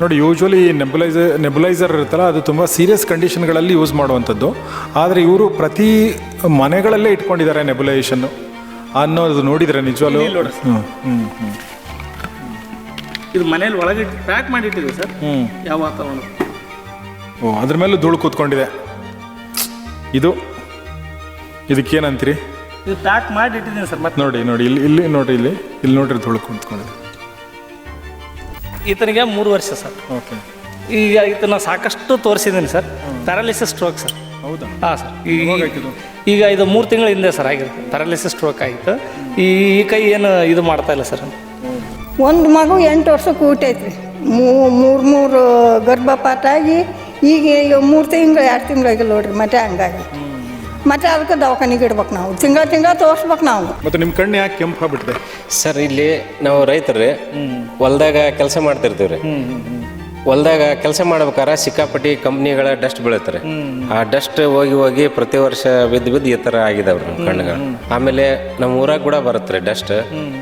ನೋಡಿ, ಯೂಶ್ವಲಿ ನೆಬುಲೈಸರ್ ಇರುತ್ತಲ್ಲ, ಅದು ತುಂಬ ಸೀರಿಯಸ್ ಕಂಡೀಷನ್ಗಳಲ್ಲಿ ಯೂಸ್ ಮಾಡುವಂಥದ್ದು. ಆದರೆ ಇವರು ಪ್ರತಿ ಮನೆಗಳಲ್ಲೇ ಇಟ್ಕೊಂಡಿದ್ದಾರೆ ನೆಬುಲೈಸೇಷನ್ನು ಅನ್ನೋದು ನೋಡಿದರೆ ನಿಜವಾಗ್ಲೂ. ಇದು ಮನೇಲಿ ಒಳಗೆ ಪ್ಯಾಕ್ ಮಾಡಿಟ್ಟಿದೆ ಸರ್. ಯಾವ ವಾತಾವರಣ. ಅದ್ರ ಮೇಲೂ ಧೂಳು ಕೂತ್ಕೊಂಡಿದೆ. ಇದಕ್ಕೇನಂತೀರಿ? ಇದು ಪ್ಯಾಕ್ ಮಾಡಿಟ್ಟಿದ್ದೀನಿ ಸರ್. ಮತ್ತೆ ನೋಡಿ ಇಲ್ಲಿ ನೋಡ್ರಿ ಧೂಳು ಕೂತ್ಕೊಂಡಿದೆ. ಈತನಿಗೆ 3 ವರ್ಷ ಸರ್. ಓಕೆ. ಈಗ ಈತನ ಸಾಕಷ್ಟು ತೋರಿಸಿದ್ದೀನಿ ಸರ್. Paralysis stroke sir. ಹೌದಾ? ಹಾಂ ಸರ್. ಈಗ ಇದು 3 ತಿಂಗಳ ಹಿಂದೆ ಸರ್ ಆಗಿರುತ್ತೆ. ಪ್ಯಾರಾಲಿಸಿಸ್ ಸ್ಟ್ರೋಕ್ ಆಯಿತು. ಈ ಕೈ ಏನು ಇದು ಮಾಡ್ತಾ ಇಲ್ಲ ಸರ್. ಒಂದು ಮಗು 8 ವರ್ಷಕ್ಕೆ ಊಟೈತ್ರಿ. ಮೂರು ಗರ್ಭಪಾತ ಆಗಿ ಈಗ 3 ತಿಂಗಳು 2 ತಿಂಗಳಾಗಿಲ್ಲ ನೋಡ್ರಿ. ಮತ್ತೆ ಹಂಗಾಗಿ ಮತ್ತೆ ಅದಕ್ಕೆ ದವಾಖಾನಿಗೆ ಇಡ್ಬೇಕು ನಾವು. ತಿಂಗಳ ತೋರಿಸ್ಬೇಕು ನಾವು. ಮತ್ತು ನಿಮ್ಮ ಕಣ್ಣು ಯಾಕೆ ಕೆಂಪು ಆಗ್ಬಿಟ್ಟಿದೆ ಸರ್? ಇಲ್ಲಿ ನಾವು ರೈತರು ಹೊಲ್ದಾಗ ಕೆಲಸ ಮಾಡ್ತಿರ್ತೀವಿ ರೀ. ಹೊಲ್ದಾಗ ಕೆಲಸ ಮಾಡ್ಬೇಕಾರೆ ಸಿಕ್ಕಾಪಟ್ಟಿ ಕಂಪ್ನಿಗಳ ಡಸ್ಟ್ ಬೀಳುತ್ತಾರೆ. ಆ ಡಸ್ಟ್ ಹೋಗಿ ಪ್ರತಿ ವರ್ಷ ಬಿದ್ದು ಈ ಥರ ಆಗಿದಾವ್ರಿ ನಮ್ಮ ಕಣ್ಣುಗಳು. ಆಮೇಲೆ ನಮ್ಮ ಊರಾಗ ಕೂಡ ಬರುತ್ತೆ ರೀ ಡಸ್ಟ್.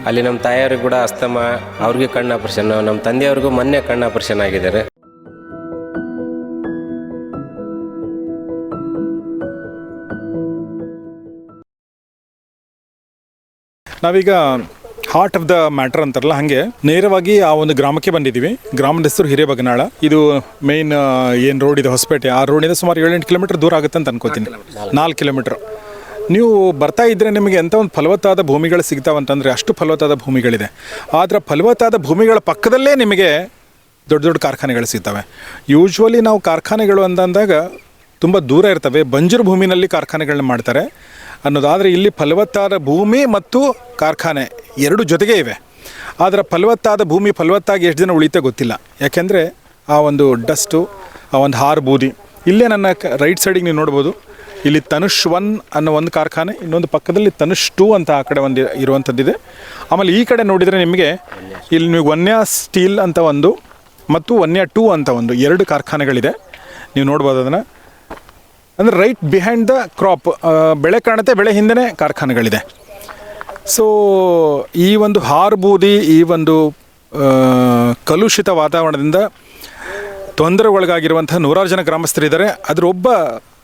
ಅಲ್ಲಿ ನಮ್ಮ ತಾಯಿಯವ್ರಿಗೆ ಕೂಡ ಅಸ್ತಮ, ಅವ್ರಿಗೆ ಕಣ್ಣು ಆಪರೇಷನ್, ನಮ್ಮ ತಂದೆಯವ್ರಿಗೂ ಮೊನ್ನೆ ಕಣ್ಣು ಆಪರೇಷನ್ ಆಗಿದ್ದಾರೆ. ನಾವೀಗ ಹಾರ್ಟ್ ಆಫ್ ದ ಮ್ಯಾಟರ್ ಅಂತಾರಲ್ಲ, ಹಾಗೆ ನೇರವಾಗಿ ಆ ಒಂದು ಗ್ರಾಮಕ್ಕೆ ಬಂದಿದ್ದೀವಿ. ಗ್ರಾಮದ ಹೆಸರು ಹಿರೇಬಗನಾಳ. ಇದು ಮೇನ್ ಏನು ರೋಡ್ ಇದೆ ಹೊಸಪೇಟೆ, ಆ ರೋಡಿಂದ ಸುಮಾರು 7-8 ಕಿಲೋಮೀಟರ್ ದೂರ ಆಗುತ್ತೆ ಅಂತ ಅನ್ಕೋತೀನಿ. 4 ಕಿಲೋಮೀಟರ್. ನೀವು ಬರ್ತಾ ಇದ್ದರೆ ನಿಮಗೆ ಎಂಥ ಒಂದು ಫಲವತ್ತಾದ ಭೂಮಿಗಳು ಸಿಗ್ತಾವಂತಂದರೆ ಅಷ್ಟು ಫಲವತ್ತಾದ ಭೂಮಿಗಳಿದೆ. ಆದರೆ ಫಲವತ್ತಾದ ಭೂಮಿಗಳ ಪಕ್ಕದಲ್ಲೇ ನಿಮಗೆ ದೊಡ್ಡ ದೊಡ್ಡ ಕಾರ್ಖಾನೆಗಳು ಸಿಗ್ತವೆ. ಯೂಶ್ವಲಿ ನಾವು ಕಾರ್ಖಾನೆಗಳು ಅಂದಾಗ ತುಂಬ ದೂರ ಇರ್ತವೆ, ಬಂಜರು ಭೂಮಿನಲ್ಲಿ ಕಾರ್ಖಾನೆಗಳನ್ನ ಮಾಡ್ತಾರೆ ಅನ್ನೋದಾದರೆ, ಇಲ್ಲಿ ಫಲವತ್ತಾದ ಭೂಮಿ ಮತ್ತು ಕಾರ್ಖಾನೆ 2 ಜೊತೆಗೆ ಇವೆ. ಆದರೆ ಫಲವತ್ತಾದ ಭೂಮಿ ಫಲವತ್ತಾಗಿ ಎಷ್ಟು ದಿನ ಉಳಿಯುತ್ತೆ ಗೊತ್ತಿಲ್ಲ. ಯಾಕೆಂದರೆ ಆ ಒಂದು ಡಸ್ಟು, ಆ ಒಂದು ಹಾರು ಬೂದಿ. ಇಲ್ಲೇ ನನ್ನ ರೈಟ್ ಸೈಡಿಗೆ ನೀವು ನೋಡ್ಬೋದು, ಇಲ್ಲಿ ತನುಷ್ 1 ಅನ್ನೋ ಒಂದು ಕಾರ್ಖಾನೆ, ಇನ್ನೊಂದು ಪಕ್ಕದಲ್ಲಿ ತನುಷ್ 2 ಅಂತ ಆ ಕಡೆ ಒಂದು ಇರುವಂಥದ್ದಿದೆ. ಆಮೇಲೆ ಈ ಕಡೆ ನೋಡಿದರೆ ನಿಮಗೆ ಇಲ್ಲಿ ನೀವು ವನ್ಯ ಸ್ಟೀಲ್ ಅಂತ ಒಂದು ಮತ್ತು ವನ್ಯ 2 ಅಂತ ಒಂದು 2 ಕಾರ್ಖಾನೆಗಳಿದೆ. ನೀವು ನೋಡ್ಬೋದು ಅದನ್ನು. ಅಂದರೆ ರೈಟ್ ಬಿಹೈಂಡ್ ದ ಕ್ರಾಪ್, ಬೆಳೆ ಕಾಣುತ್ತೆ, ಬೆಳೆ ಹಿಂದೆ ಕಾರ್ಖಾನೆಗಳಿದೆ. ಸೊ ಈ ಒಂದು ಹಾರ್ಬೂದಿ, ಈ ಒಂದು ಕಲುಷಿತ ವಾತಾವರಣದಿಂದ ತೊಂದರೆಗೊಳಗಾಗಿರುವಂಥ 100 ಜನ ಗ್ರಾಮಸ್ಥರಿದ್ದಾರೆ. ಅದರ ಒಬ್ಬ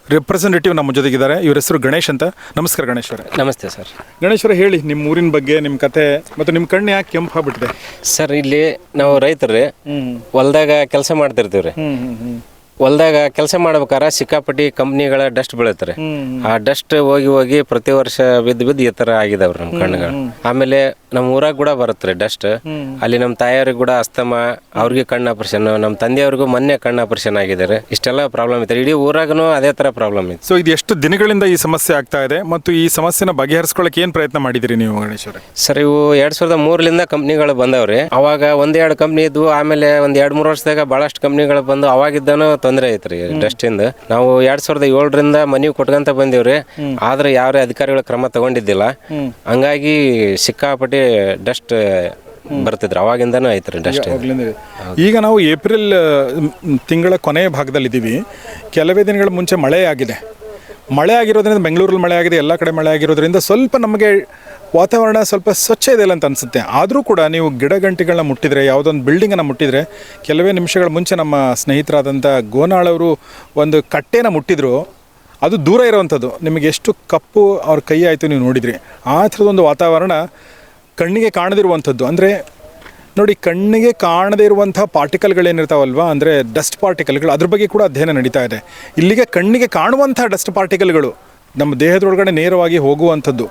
ರೆಪ್ರೆಸೆಂಟೇಟಿವ್ ನಮ್ಮ ಜೊತೆಗಿದ್ದಾರೆ. ಇವ್ರ ಹೆಸರು ಗಣೇಶ್ ಅಂತ. ನಮಸ್ಕಾರ ಗಣೇಶ್ವರ. ನಮಸ್ತೆ ಸರ್. ಗಣೇಶ್ವರ, ಹೇಳಿ ನಿಮ್ಮ ಊರಿನ ಬಗ್ಗೆ, ನಿಮ್ಮ ಕತೆ ಮತ್ತು ನಿಮ್ಮ ಕಣ್ಣು ಯಾಕೆ ಕೆಂಪು ಆಗ್ಬಿಟ್ಟಿದೆ? ಸರ್, ಇಲ್ಲಿ ನಾವು ರೈತರು ಹೊಲ್ದಾಗ ಕೆಲಸ ಮಾಡ್ತಿರ್ತೀವಿ ರೀ. ಹೊಲ್ದಾಗ ಕೆಲಸ ಮಾಡ್ಬೇಕಾರೆ ಸಿಕ್ಕಾಪಟ್ಟಿ ಕಂಪ್ನಿಗಳ ಡಸ್ಟ್ ಬೀಳುತ್ತಾರೆ. ಆ ಡಸ್ಟ್ ಹೋಗಿ ಪ್ರತಿ ವರ್ಷ ಬಿದ್ದು ಈ ಥರ ಆಗಿದಾವ್ರಿ ನಮ್ಮ ಕಣ್ಣುಗಳು. ಆಮೇಲೆ ನಮ್ಮ ಊರಾಗ ಕೂಡ ಬರುತ್ತೆ ರೀ ಡಸ್ಟ್. ಅಲ್ಲಿ ನಮ್ಮ ತಾಯಿಯವ್ರಿಗೆ ಕೂಡ ಅಸ್ತಮ, ಅವ್ರಿಗೆ ಕಣ್ಣು ಆಪರೇಷನ್, ನಮ್ಮ ತಂದೆಯವ್ರಿಗೂ ಮೊನ್ನೆ ಕಣ್ಣು ಆಪರೇಷನ್ ಆಗಿದ್ದಾರೆ. ಇಷ್ಟೆಲ್ಲ ಪ್ರಾಬ್ಲಮ್ ಐತೆ. ಇಡೀ ಊರಾಗೂ ಅದೇ ಥರ ಪ್ರಾಬ್ಲಮ್ ಐತೆ. ಸೊ ಇದು ಎಷ್ಟು ದಿನಗಳಿಂದ ಈ ಸಮಸ್ಯೆ ಆಗ್ತಾ ಇದೆ ಮತ್ತು ಈ ಸಮಸ್ಯೆನ ಬಗೆಹರಿಸ್ಕೊಳ್ಳೋಕೆ ಏನು ಪ್ರಯತ್ನ ಮಾಡಿದಿರಿ ನೀವು ಗಣೇಶ್ವರ? ಸರ್, ಇವು 2003ಲಿಂದ ಕಂಪ್ನಿಗಳು ಬಂದವ್ರಿ. ಅವಾಗ 1-2 ಕಂಪ್ನಿ ಇದ್ವು. ಆಮೇಲೆ 1-2-3 ವರ್ಷದಾಗ ಭಾಳಷ್ಟು ಕಂಪ್ನಿಗಳು ಬಂದು ಅವಾಗಿದ್ದಾನು ತೊಂದರೆ ಐತ್ರಿ ಡಸ್ಟಿಂದ. ನಾವು 2007ರಿಂದ ಮನವಿ ಕೊಟ್ಕೊಂತ ಬಂದಿವ್ರಿ. ಆದ್ರೆ ಯಾವ್ದೇ ಅಧಿಕಾರಿಗಳ ಕ್ರಮ ತಗೊಂಡಿದ್ದಿಲ್ಲ. ಹಂಗಾಗಿ ಸಿಕ್ಕಾಪಟ್ಟಿ ಡಸ್ಟ್ ಬರ್ತಿದ್ರು. ಅವಾಗಿಂದನೂ ಐತ್ರಿ ಡಸ್ಟ್. ಈಗ ನಾವು ಏಪ್ರಿಲ್ ತಿಂಗಳ ಕೊನೆಯ ಭಾಗದಲ್ಲಿದ್ದೀವಿ. ಕೆಲವೇ ದಿನಗಳ ಮುಂಚೆ ಮಳೆ ಆಗಿದೆ. ಮಳೆ ಆಗಿರೋದ್ರಿಂದ, ಬೆಂಗಳೂರಲ್ಲಿ ಮಳೆ ಆಗಿದೆ, ಎಲ್ಲ ಕಡೆ ಮಳೆ ಆಗಿರೋದ್ರಿಂದ ಸ್ವಲ್ಪ ನಮಗೆ ವಾತಾವರಣ ಸ್ವಲ್ಪ ಸ್ವಚ್ಛ ಇದೆಯಲ್ಲ ಅಂತ ಅನಿಸುತ್ತೆ. ಆದರೂ ಕೂಡ ನೀವು ಗಿಡಗಂಟಿಗಳನ್ನ ಮುಟ್ಟಿದರೆ, ಯಾವುದೊಂದು ಬಿಲ್ಡಿಂಗನ್ನು ಮುಟ್ಟಿದರೆ, ಕೆಲವೇ ನಿಮಿಷಗಳ ಮುಂಚೆ ನಮ್ಮ ಸ್ನೇಹಿತರಾದಂಥ ಗೋನಾಳವರು ಒಂದು ಕಟ್ಟೆನ ಮುಟ್ಟಿದ್ರು. ಅದು ದೂರ ಇರೋವಂಥದ್ದು. ನಿಮಗೆ ಎಷ್ಟು ಕಪ್ಪು ಅವ್ರ ಕೈ ಆಯಿತು ನೀವು ನೋಡಿದ್ರಿ. ಆ ಥರದೊಂದು ವಾತಾವರಣ ಕಣ್ಣಿಗೆ ಕಾಣದಿರುವಂಥದ್ದು. ಅಂದರೆ ನೋಡಿ, ಕಣ್ಣಿಗೆ ಕಾಣದೇ ಇರುವಂಥ ಪಾರ್ಟಿಕಲ್ಗಳೇನಿರ್ತಾವಲ್ವ, ಅಂದರೆ ಡಸ್ಟ್ ಪಾರ್ಟಿಕಲ್ಗಳು, ಅದ್ರ ಬಗ್ಗೆ ಕೂಡ ಅಧ್ಯಯನ ನಡೀತಾ ಇದೆ. ಇಲ್ಲಿಗೆ ಕಣ್ಣಿಗೆ ಕಾಣುವಂಥ ಡಸ್ಟ್ ಪಾರ್ಟಿಕಲ್ಗಳು ನಮ್ಮ ದೇಹದೊಳಗಡೆ ನೇರವಾಗಿ ಹೋಗುವಂಥದ್ದು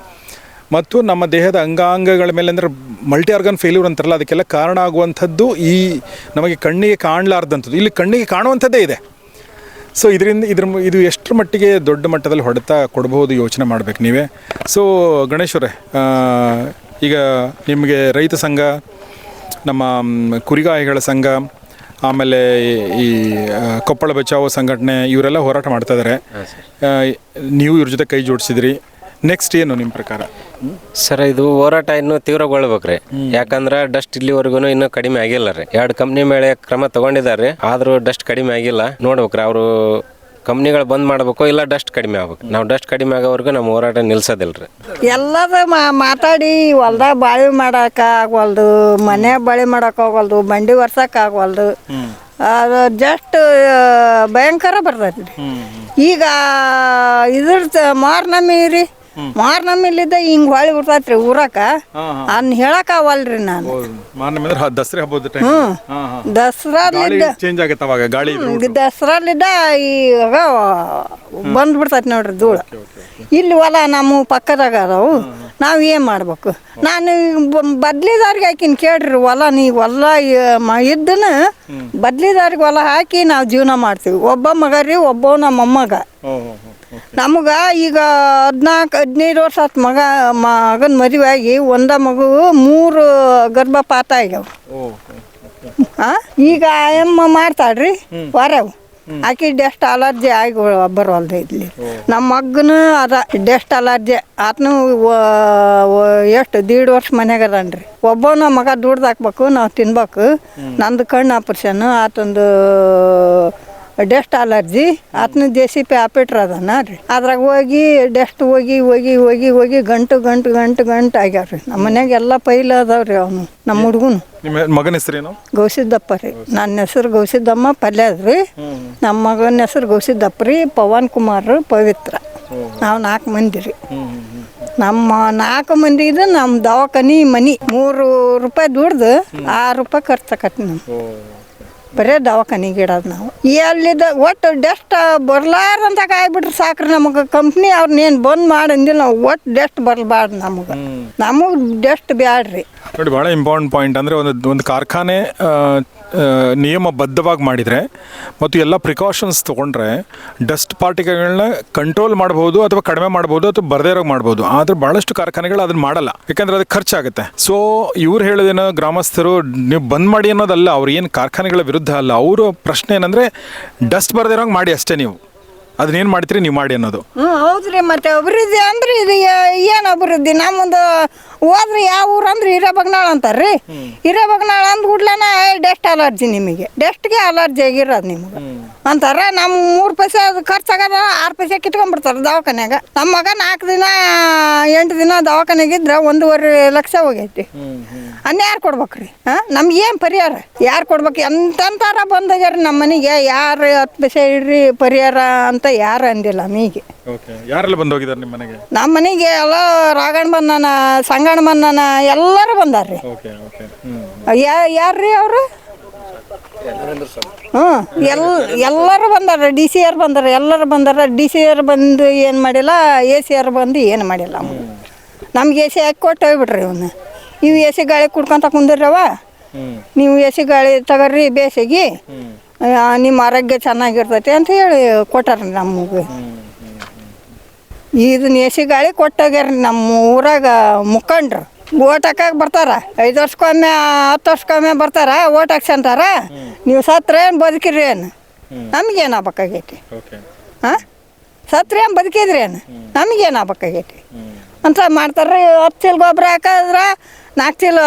ಮತ್ತು ನಮ್ಮ ದೇಹದ ಅಂಗಾಂಗಗಳ ಮೇಲೆ, ಅಂದರೆ ಮಲ್ಟಿ ಆರ್ಗನ್ ಫೇಲ್ಯೂರ್ ಅಂತಾರಲ್ಲ, ಅದಕ್ಕೆಲ್ಲ ಕಾರಣ ಆಗುವಂಥದ್ದು ಈ ನಮಗೆ ಕಣ್ಣಿಗೆ ಕಾಣಲಾರ್ದಂಥದ್ದು. ಇಲ್ಲಿ ಕಣ್ಣಿಗೆ ಕಾಣುವಂಥದ್ದೇ ಇದೆ. ಸೊ ಇದು ಎಷ್ಟರ ಮಟ್ಟಿಗೆ ದೊಡ್ಡ ಮಟ್ಟದಲ್ಲಿ ಹೊಡೆತ ಕೊಡ್ಬೋದು ಯೋಚನೆ ಮಾಡಬೇಕು ನೀವೇ. ಸೊ ಗಣೇಶ್ವರೇ, ಈಗ ನಿಮಗೆ ರೈತ ಸಂಘ, ನಮ್ಮ ಕುರಿಗಾಯಿಗಳ ಸಂಘ, ಆಮೇಲೆ ಈ ಕೊಪ್ಪಳ ಬಚಾವೋ ಸಂಘಟನೆ, ಇವರೆಲ್ಲ ಹೋರಾಟ ಮಾಡ್ತಾ ಇದ್ದಾರೆ. ನೀವು ಇವ್ರ ಜೊತೆ ಕೈ ಜೋಡಿಸಿದ್ರಿ. ನೆಕ್ಸ್ಟ್ ಏನು ನಿಮ್ಮ ಪ್ರಕಾರ? ಸರ್, ಇದು ಹೋರಾಟ ಇನ್ನೂ ತೀವ್ರಗೊಳ್ಬೇಕ್ರಿ. ಯಾಕಂದ್ರೆ ಡಸ್ಟ್ ಇಲ್ಲಿವರೆಗೂ ಇನ್ನೂ ಕಡಿಮೆ ಆಗಿಲ್ಲ ರೀ. 2 ಕಂಪ್ನಿ ಮೇಲೆ ಕ್ರಮ ತಗೊಂಡಿದ್ದಾರೆ, ಆದರೂ ಡಸ್ಟ್ ಕಡಿಮೆ ಆಗಿಲ್ಲ. ನೋಡ್ಬೇಕ್ರಿ, ಅವರು ಕಂಪ್ನಿಗಳು ಬಂದ್ ಮಾಡಬೇಕು, ಇಲ್ಲ ಡಸ್ಟ್ ಕಡಿಮೆ ಆಗ್ಬೇಕು. ನಾವು ಡಸ್ಟ್ ಕಡಿಮೆ ಆಗೋವರೆಗೂ ನಮ್ಮ ಹೋರಾಟ ನಿಲ್ಸೋದಿಲ್ಲ ರೀ. ಎಲ್ಲದ ಮಾತಾಡಿ ಹೊಲ್ದಾಗ ಬಾಳೆ ಮಾಡಕ್ಕೆ ಆಗವಲ್ದು, ಮನೆ ಬಾಳೆ ಮಾಡಕ್ಕೆ ಆಗವಲ್ದು, ಬಂಡಿ ಒರ್ಸಕ್ಕೆ ಆಗವಲ್ದು. ಅದು ಜಸ್ಟ್ ಭಯಂಕರ ಬರ್ತೈತಿ ರೀ. ಈಗ ಇದ್ರ ಮಾರ್ನಮಿ ರೀ, ಮಾರ್ನಮಿಲಿದ್ದ ಹಿಂಗೆ ಹೊಳಿ ಬಿಡ್ತೈತಿ ರೀ ಊರಾಕ. ಅದನ್ನ ಹೇಳಕ್ ಆಗವಲ್ರಿ ನಾನು. ದಸರಾ ಹಬ್ಬದ ದಸರಾಲಿದ್ದ ಚೇಂಜ್ ಆಗತ್ತೆ ಅವಾಗ ಗಾಳಿ. ದಸರಾಲಿದ್ದ ಈಗ ಬಂದ್ಬಿಡ್ತೈತಿ ನೋಡ್ರಿ ಧೂಳು. ಇಲ್ಲಿ ಹೊಲ ನಮ್ಮ ಪಕ್ಕದಾಗ ಅದಾವು, ನಾವು ಏನು ಮಾಡ್ಬೇಕು? ನಾನು ಬದ್ಲಿದಾರಿಗೆ ಹಾಕಿನ ಕೇಳ್ರಿ ಹೊಲ, ನೀವು ಹೊಲ ಇದ್ದನ ಬದ್ಲಿದಾರಿಗೆ ಹೊಲ ಹಾಕಿ ನಾವು ಜೀವನ ಮಾಡ್ತೀವಿ. ಒಬ್ಬ ಮಗ ರೀ, ಒಬ್ಬ ನಮ್ಮ ಮೊಮ್ಮಗ. ನಮ್ಗೆ ಈಗ 14-15 ವರ್ಷ ಆತು ಮಗನ ಮದುವೆ ಆಗಿ. ಒಂದ ಮಗು 3 ಗರ್ಭಪಾತ ಆಗ್ಯಾವ. ಈಗ ಅಮ್ಮ ಮಾಡ್ತಾಳ್ರಿ ಹೊರವು. ಆಕಿ ಡೆಸ್ಟ್ ಅಲರ್ಜಿ ಆಗಿ ಬರೋಲ್ದು ಇಲ್ಲಿ. ನಮ್ಮ ಮಗನು ಅದ ಡೆಸ್ಟ್ ಅಲರ್ಜಿ. ಆತನು ಎಷ್ಟು 1.5 ವರ್ಷ ಮನ್ಯಾಗ ಅದನ್ರಿ. ಒಬ್ಬನ ಮಗ ದುಡ್ದು ಹಾಕ್ಬೇಕು, ನಾವು ತಿನ್ಬೇಕು. ನಂದು ಕಣ್ಣು ಆಪರೇಷನ್, ಆತಂದು ಡೆಸ್ಟ್ ಅಲರ್ಜಿ. ಆತನ JCP ಆಪರೇಟ್ರ್ ಅದನ್ನ ರೀ. ಅದ್ರಾಗ ಹೋಗಿ ಡೆಸ್ಟ್ ಹೋಗಿ ಹೋಗಿ ಹೋಗಿ ಹೋಗಿ ಗಂಟು ಆಗ್ಯಾವ್ರಿ. ನಮ್ಮ ಮನ್ಯಾಗ ಎಲ್ಲ ಪೈಲ ಅದಾವ್ರಿ. ಅವನು ನಮ್ಮ ಹುಡುಗನು. ನಿಮ್ಮ ಮಗನ ಹೆಸರೇನು? ಗೌಸಿದ್ದಪ್ಪ ರೀ. ನನ್ನ ಹೆಸರು ಗೌಸಿದ್ದಮ್ಮ ಪಲ್ಯದ್ರಿ. ನಮ್ಮ ಮಗನ ಹೆಸರು ಗೌಸಿದ್ದಪ್ಪ ರೀ. ಪವನ್ ಕುಮಾರ್, ಪವಿತ್ರ. ನಾವು 4 ಮಂದಿ ರೀ. ನಮ್ಮ 4 ಮಂದಿದು ನಮ್ಮ ದವಾಖಾನಿ ಮನಿ. 3 ರೂಪಾಯಿ ದುಡ್ದು 6 ರೂಪಾಯಿ ಖರ್ಚಾಕತ್ತಿ ನಾವು. ಬರೇ ದವಾಖಾನಿಗೆ ಇಡೋದು ನಾವು. ಎಲ್ಲಿದ್ದ ಒಟ್ಟು ಡೆಸ್ಟ್ ಬರ್ಲಾರಂತ ಆಗ್ಬಿಟ್ರೆ ಸಾಕ್ರಿ ನಮಗೆ. ಕಂಪ್ನಿ ಅವ್ರನ್ನೇನು ಬಂದ್ ಮಾಡಂದಿಲ್ಲ ನಾವು. ಒಟ್ಟು ಡೆಸ್ಟ್ ಬರಬಾರ್ದು ನಮಗೆ ಡೆಸ್ಟ್ ಬ್ಯಾಡ್ರಿ. ನೋಡಿ, ಭಾಳ ಇಂಪಾರ್ಟೆಂಟ್ ಪಾಯಿಂಟ್ ಅಂದರೆ ಒಂದು ಕಾರ್ಖಾನೆ ನಿಯಮಬದ್ಧವಾಗಿ ಮಾಡಿದರೆ ಮತ್ತು ಎಲ್ಲ ಪ್ರಿಕಾಷನ್ಸ್ ತೊಗೊಂಡ್ರೆ ಡಸ್ಟ್ ಪಾರ್ಟಿಕಲ್ಗಳನ್ನ ಕಂಟ್ರೋಲ್ ಮಾಡ್ಬೋದು ಅಥವಾ ಕಡಿಮೆ ಮಾಡ್ಬೋದು ಅಥವಾ ಬರದೇ ಇರೋಕೆ ಮಾಡ್ಬೋದು. ಆದರೆ ಭಾಳಷ್ಟು ಕಾರ್ಖಾನೆಗಳು ಅದನ್ನು ಮಾಡಲ್ಲ, ಯಾಕಂದರೆ ಅದಕ್ಕೆ ಖರ್ಚಾಗುತ್ತೆ. ಸೊ ಇವ್ರು ಹೇಳೋದೇನೋ ಗ್ರಾಮಸ್ಥರು ನೀವು ಬಂದ್ ಮಾಡಿ ಅನ್ನೋದಲ್ಲ, ಅವ್ರು ಏನು ಕಾರ್ಖಾನೆಗಳ ವಿರುದ್ಧ ಅಲ್ಲ. ಅವರು ಪ್ರಶ್ನೆ ಏನಂದರೆ ಡಸ್ಟ್ ಬರದೇ ಇರೋಂಗೆ ಮಾಡಿ ಅಷ್ಟೇ. ನೀವು ಅದನ್ನೇನು ಮಾಡ್ತೀರಿ ನೀವು ಮಾಡಿ ಅನ್ನೋದು. ಹೌದ್ರಿ. ಮತ್ತೆ ಅಭಿವೃದ್ಧಿ ಅಂದ್ರೆ ಇದು ಏನು ಅಭಿವೃದ್ಧಿ? ನಮ್ಮದು ಹೋದ್ರೆ ಯಾವ ಊರು ಅಂದ್ರೆ ಹಿರೇಬಗ್ನಾಳ ಅಂತಾರ್ರಿ. ಹಿರೇಬಗ್ನಾಳ ಅಂದ್ಬಿಡ್ಲೇನ ಡೆಸ್ಟ್ ಅಲರ್ಜಿ, ನಿಮಗೆ ಡೆಸ್ಟ್ಗೆ ಅಲರ್ಜಿ ಆಗಿರೋದು ನಿಮ್ಗೆ ಅಂತಾರ. ನಮ್ಮ 3 ಪೈಸೆ ಅದು ಖರ್ಚಾಗದ 6 ಪೈಸೆ ಕಿತ್ಕೊಂಡ್ಬಿಡ್ತಾರೆ ದವಾಖಾನ್ಯಾಗ. ನಮ್ಮ ಮಗ 4 ದಿನ 8 ದಿನ ದವಾಖಾನೆಗಿದ್ರೆ 1.5 ಲಕ್ಷ ಹೋಗೈತಿ. ಯಾರು ಕೊಡ್ಬೇಕ್ರಿ? ನಮ್ಗೆ ಏನು ಪರಿಹಾರ ಯಾರು ಕೊಡ್ಬೇಕು? ಎಂತಾರ ಬಂದಾಗ್ಯಾರ ನಮ್ಮ ಮನೆಗೆ. ಯಾರು 10 ಪೈಸೆ ಇಡ್ರಿ ಪರಿಹಾರ ಅಂತ ಯಾರು ಅಂದಿಲ್ಲ ನಮಗೆ. ಯಾರೆಲ್ಲ ಬಂದು ಹೋಗಿದ್ದಾರೆ ನಿಮ್ಮ ಮನೆಗೆ? ನಮ್ಮ ಮನೆಗೆ ಎಲ್ಲ ರಾಗಣ್ಣ ಬಂದಾನ, ಸಂಗಣ್ಣ ಬಂದಾನ, ಎಲ್ಲರೂ ಬಂದಾರ್ರಿ. ಯಾರ್ರಿ ಅವರು? ಎಲ್ಲರೂ ಬಂದಾರ. DCR ಬಂದಾರ, ಎಲ್ಲರೂ ಬಂದಾರ. DCR ಬಂದು ಏನು ಮಾಡಿಲ್ಲ, ACR ಬಂದು ಏನು ಮಾಡಿಲ್ಲ. ನಮ್ಗೆ AC ಹಾಕಿ ಕೊಟ್ಟು ಹೋಗ್ಬಿಟ್ರಿ ಇವನ್ನ. ಇವು AC ಗಾಳಿ ಕುಡ್ಕೊಂತ ಕುಂದಿರವ, ನೀವು AC ಗಾಳಿ ತಗರ್ರಿ ಬೇಸಿಗೆ, ನಿಮ್ಮ ಆರೋಗ್ಯ ಚೆನ್ನಾಗಿರ್ತೈತಿ ಅಂತ ಹೇಳಿ ಕೊಟ್ಟಾರ್ರಿ ನಮಗೆ. ಇದನ್ನ AC ಗಾಳಿ ಕೊಟ್ಟೋಗ್ಯಾರ ನಮ್ಮ ಊರಾಗ ಮುಖಂಡ್ರು. ಓಟ್ ಹಾಕಕ್ಕೆ ಬರ್ತಾರ, 5 ವರ್ಷಕ್ಕೊಮ್ಮೆ 10 ವರ್ಷಕ್ಕೊಮ್ಮೆ ಬರ್ತಾರ, ಓಟ್ ಹಾಕ್ಸಂತಾರ. ನೀವು ಸತ್ರ ಏನು ಬದುಕಿರಿ ಏನು? ನಮಗೇನು ಆಗ್ಬೇಕಾಗೈತಿ? ಸತ್ರ ಏನು ಬದುಕಿದ್ರಿ ಏನು? ನಮಗೇನು ಆಗ್ಬೇಕಾಗೈತಿ ಅಂತ ಮಾಡ್ತಾರ್ರಿ. 10 ಚೀಲ ಗೊಬ್ಬರ ಹಾಕಿದ್ರೆ 4 ಚೀಲ